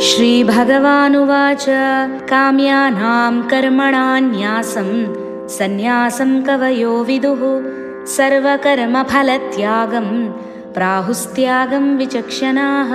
श्रीभगवानुवाच काम्यानां कर्मणान्यासं सन्न्यासं कवयो विदुः सर्वकर्मफलत्यागं प्राहुस्त्यागं विचक्षणाः.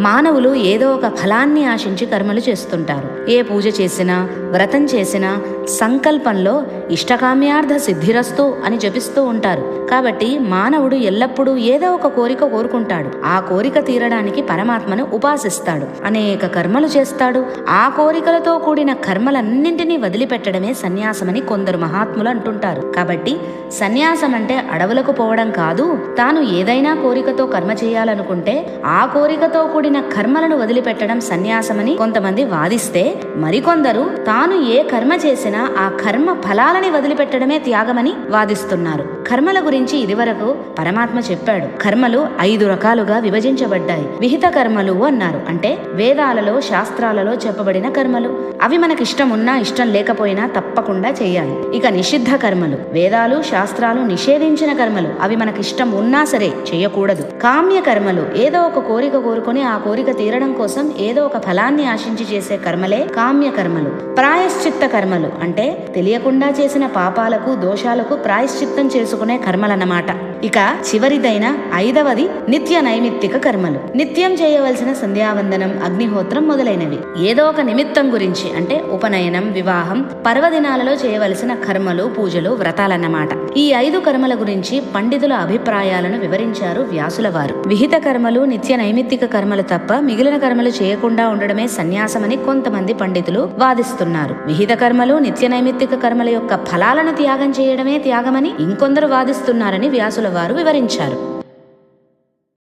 మానవులు ఏదో ఒక ఫలాన్ని ఆశించి కర్మలు చేస్తుంటారు. ఏ పూజ చేసినా, వ్రతం చేసినా సంకల్పంలో ఇష్టకామ్యార్థ సిద్ధిరస్తు అని జపిస్తూ ఉంటారు. కాబట్టి మానవుడు ఎల్లప్పుడూ ఏదో ఒక కోరిక కోరుకుంటాడు. ఆ కోరిక తీరడానికి పరమాత్మను ఉపాసిస్తాడు, అనేక కర్మలు చేస్తాడు. ఆ కోరికలతో కూడిన కర్మలన్నింటినీ వదిలిపెట్టడమే సన్యాసమని కొందరు మహాత్ములు అంటుంటారు. కాబట్టి సన్యాసం అంటే అడవులకు పోవడం కాదు. తాను ఏదైనా కోరికతో కర్మ చేయాలనుకుంటే ఆ కోరికతో కూడిన కర్మలను వదిలిపెట్టడం సన్యాసమని కొంతమంది వాదిస్తే, మరికొందరు తాను ఏ కర్మ చేసినా ఆ కర్మ ఫలాలని వదిలిపెట్టడమే త్యాగమని వాదిస్తున్నారు. కర్మల గురించి ఇదివరకు పరమాత్మ చెప్పాడు. కర్మలు 5 రకాలుగా విభజించబడ్డాయి. విహిత కర్మలు అన్నారు. అంటే వేదాలలో, శాస్త్రాలలో చెప్పబడిన కర్మలు. అవి మనకిష్టం ఉన్నా ఇష్టం లేకపోయినా తప్పకుండా చేయాలి. ఇక నిషిద్ధ కర్మలు, వేదాలు శాస్త్రాలు నిషేధించిన కర్మలు. అవి మనకిష్టం ఉన్నా సరే చేయకూడదు. కామ్య కర్మలు, ఏదో ఒక కోరిక కోరుకొని ఆ కోరిక తీరడం కోసం ఏదో ఒక ఫలాన్ని ఆశించి చేసే కర్మలే కామ్య కర్మలు. ప్రాయశ్చిత్త కర్మలు అంటే తెలియకుండా చేసిన పాపాలకు, దోషాలకు ప్రాయశ్చిత్తం చేసుకునే కర్మలన్నమాట. ఇక చివరిదైన 5వది నిత్య నైమిత్తిక కర్మలు. నిత్యం చేయవలసిన సంధ్యావందనం, అగ్నిహోత్రం మొదలైనవి. ఏదో ఒక నిమిత్తం గురించి అంటే ఉపనయనం, వివాహం, పర్వదినాలలో చేయవలసిన కర్మలు, పూజలు, వ్రతాలన్నమాట. ఈ 5 కర్మల గురించి పండితుల అభిప్రాయాలను వివరించారు వ్యాసుల వారు. విహిత కర్మలు, నిత్య నైమిత్తిక కర్మలు తప్ప మిగిలిన కర్మలు చేయకుండా ఉండడమే సన్యాసమని కొంతమంది పండితులు వాదిస్తున్నారు. విహిత కర్మలు, నిత్య నైమిత్తిక కర్మల యొక్క ఫలాలను త్యాగం చేయడమే త్యాగమని ఇంకొందరు వాదిస్తున్నారని వ్యాసుల వారు వివరించారు.